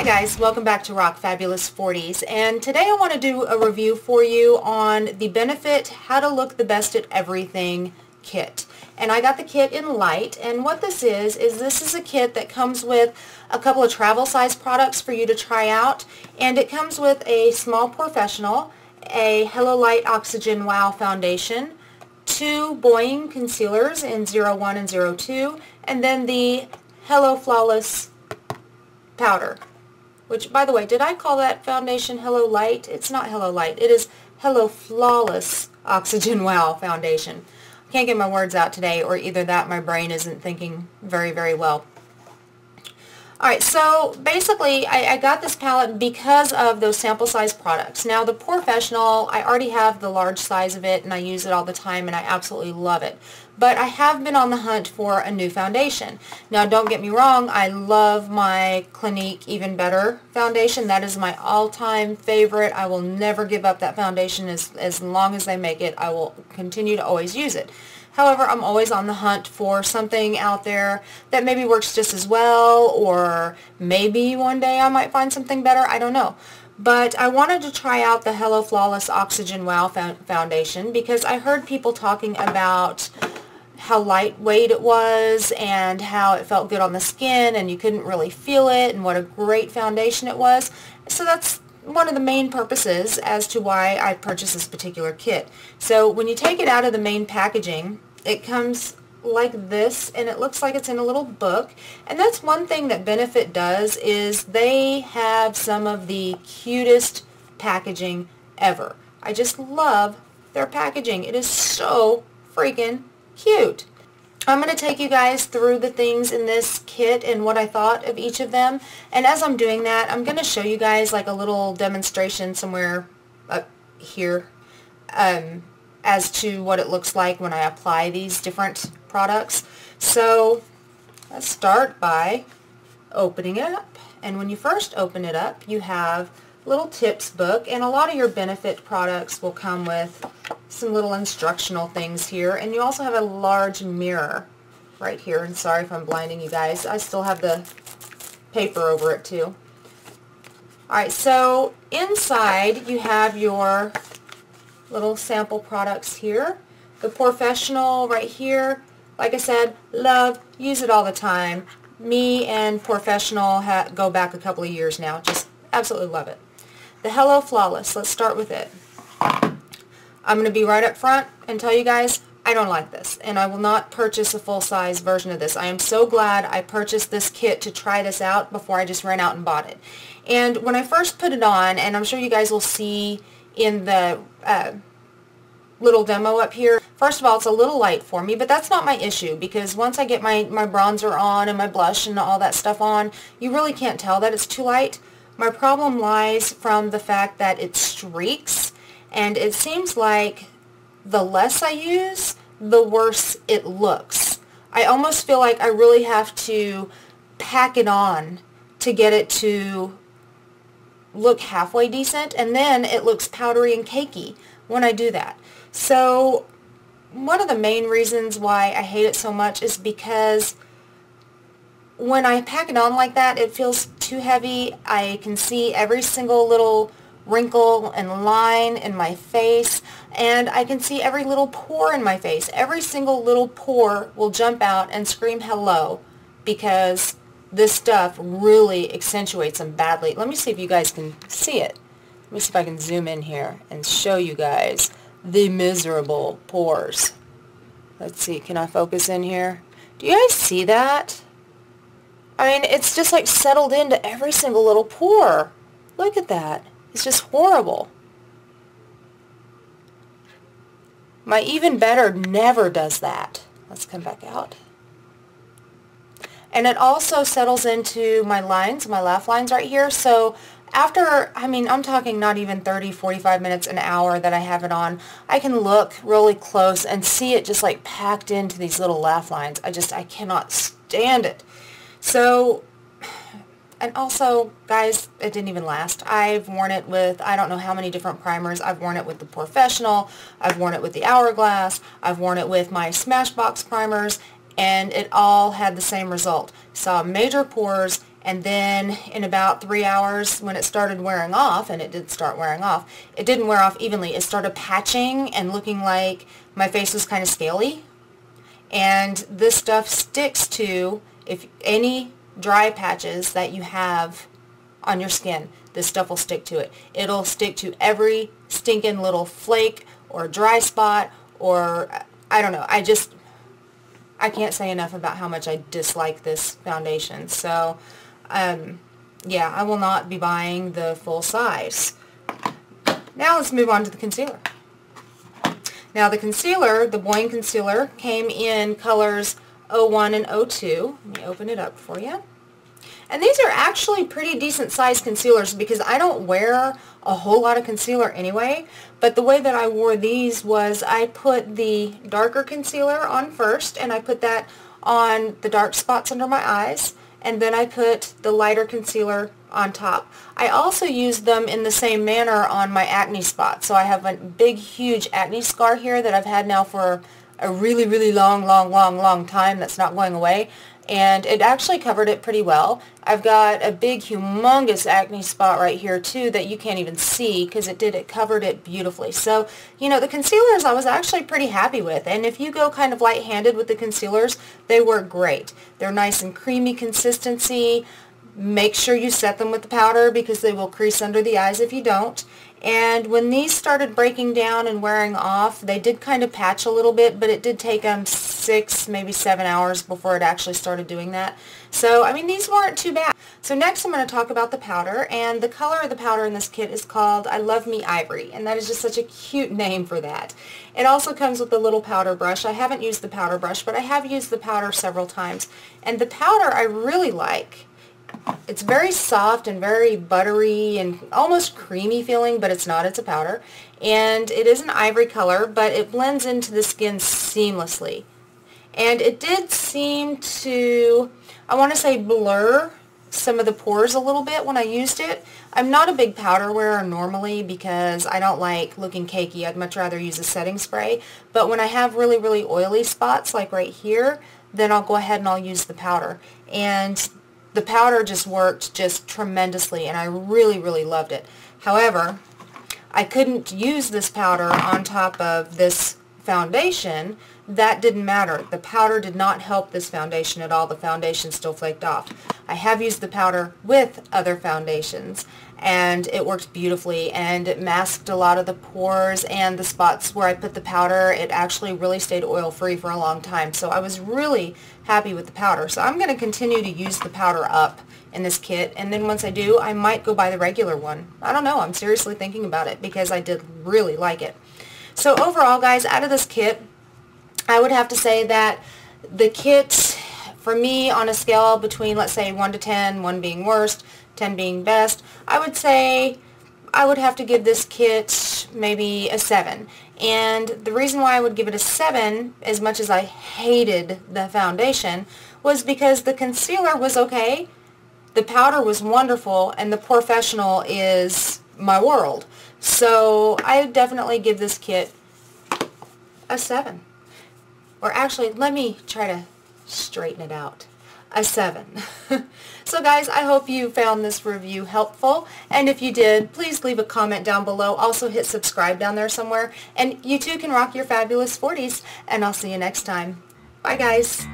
Hi guys, welcome back to Rock Fabulous 40s, and today I want to do a review for you on the Benefit How to Look the Best at Everything kit. And I got the kit in light, and what this is this is a kit that comes with a couple of travel size products for you to try out, and it comes with a small Porefessional, a Hello Light Oxygen Wow foundation, 2 Boing concealers in 01 and 02, and then the Hello Flawless powder. Which, by the way, did I call that foundation Hello Light? It's not Hello Light. It is Hello Flawless Oxygen Wow foundation. I can't get my words out today, or either that my brain isn't thinking very, very well. Alright, so basically I got this palette because of those sample size products. Now the Porefessional, I already have the large size of it and I use it all the time and I absolutely love it. But I have been on the hunt for a new foundation. Now don't get me wrong, I love my Clinique Even Better foundation. That is my all-time favorite. I will never give up that foundation as long as they make it. I will continue to always use it. However, I'm always on the hunt for something out there that maybe works just as well, or maybe one day I might find something better. I don't know. But I wanted to try out the Hello Flawless Oxygen Wow foundation because I heard people talking about how lightweight it was and how it felt good on the skin and you couldn't really feel it and what a great foundation it was. So that's one of the main purposes as to why I purchased this particular kit. So when you take it out of the main packaging, it comes like this, and it looks like it's in a little book. And that's one thing that Benefit does, is they have some of the cutest packaging ever. I just love their packaging. It is so freaking cute. I'm going to take you guys through the things in this kit and what I thought of each of them. And as I'm doing that, I'm going to show you guys like a little demonstration somewhere up here as to what it looks like when I apply these different products. So let's start by opening it up. And when you first open it up, you have a little tips book, and a lot of your Benefit products will come with some little instructional things here, and you also have a large mirror right here. And sorry if I'm blinding you guys, I still have the paper over it too. Alright, so inside you have your little sample products here. The Porefessional right here, like I said, love, use it all the time. Me and Porefessional go back a couple of years now, just absolutely love it. The Hello Flawless, let's start with it. I'm going to be right up front and tell you guys, I don't like this, and I will not purchase a full-size version of this. I am so glad I purchased this kit to try this out before I just ran out and bought it. And when I first put it on, and I'm sure you guys will see in the little demo up here, first of all, it's a little light for me, but that's not my issue, because once I get my bronzer on and my blush and all that stuff on, you really can't tell that it's too light. My problem lies from the fact that it streaks, and it seems like the less I use, the worse it looks. I almost feel like I really have to pack it on to get it to look halfway decent, and then it looks powdery and cakey when I do that. So one of the main reasons why I hate it so much is because when I pack it on like that, it feels too heavy. I can see every single little wrinkle and line in my face, and I can see every little pore in my face. Every single little pore will jump out and scream hello, because this stuff really accentuates them badly. Let me see if you guys can see it. Let me see if I can zoom in here and show you guys the miserable pores. Let's see, can I focus in here? Do you guys see that? I mean, it's just like settled into every single little pore. Look at that. It's just horrible. My Even Better never does that. Let's come back out. And it also settles into my lines, my laugh lines right here. So after, I mean, I'm talking not even 30, 45 minutes, an hour that I have it on, I can look really close and see it just like packed into these little laugh lines. I cannot stand it. So, and also, guys, it didn't even last. I've worn it with, I don't know how many different primers. I've worn it with the Porefessional, I've worn it with the Hourglass, I've worn it with my Smashbox primers, and it all had the same result. Saw major pores and then in about 3 hours when it started wearing off, and it did start wearing off, it didn't wear off evenly. It started patching and looking like my face was kind of scaly. And this stuff sticks to, if any dry patches that you have on your skin, this stuff will stick to it. It'll stick to every stinking little flake or dry spot, or I don't know. I can't say enough about how much I dislike this foundation. So yeah, I will not be buying the full size. Now let's move on to the concealer. Now the concealer, the Boing Concealer, came in colors 01 and 02. Let me open it up for you. And these are actually pretty decent sized concealers because I don't wear a whole lot of concealer anyway. But the way that I wore these was I put the darker concealer on first, and I put that on the dark spots under my eyes. And then I put the lighter concealer on top. I also used them in the same manner on my acne spot. So I have a big, huge acne scar here that I've had now for a really, really long time that's not going away. And it actually covered it pretty well. I've got a big, humongous acne spot right here too that you can't even see because it covered it beautifully. So, you know, the concealers I was actually pretty happy with. And if you go kind of light-handed with the concealers, they work great. They're nice and creamy consistency. Make sure you set them with the powder because they will crease under the eyes if you don't. And when these started breaking down and wearing off, they did kind of patch a little bit, but it did take them 6, maybe 7 hours before it actually started doing that. So, I mean, these weren't too bad. So next I'm going to talk about the powder, and the color of the powder in this kit is called I Love Me Ivory, and that is just such a cute name for that. It also comes with a little powder brush. I haven't used the powder brush, but I have used the powder several times. And the powder I really like. It's very soft and very buttery and almost creamy feeling, but it's not. It's a powder. And it is an ivory color, but it blends into the skin seamlessly. And it did seem to, I want to say, blur some of the pores a little bit when I used it. I'm not a big powder wearer normally because I don't like looking cakey. I'd much rather use a setting spray. But when I have really, really oily spots like right here, then I'll go ahead and I'll use the powder. And the powder just worked just tremendously, and I really, really loved it. However, I couldn't use this powder on top of this foundation. That didn't matter. The powder did not help this foundation at all. The foundation still flaked off. I have used the powder with other foundations, and it worked beautifully, and it masked a lot of the pores and the spots where I put the powder. It actually really stayed oil-free for a long time, so I was really happy with the powder. So I'm going to continue to use the powder up in this kit, and then once I do, I might go buy the regular one. I don't know. I'm seriously thinking about it because I did really like it. So overall, guys, out of this kit, I would have to say that the kit, for me, on a scale between, let's say, 1 to 10, 1 being worst, 10 being best, I would say I would have to give this kit maybe a 7. And the reason why I would give it a 7, as much as I hated the foundation, was because the concealer was okay, the powder was wonderful, and the Porefessional is my world. So I would definitely give this kit a 7. Or actually, let me try to straighten it out. A 7. So guys, I hope you found this review helpful, and if you did, please leave a comment down below. Also hit subscribe down there somewhere, and you too can rock your fabulous 40s, and I'll see you next time. Bye guys.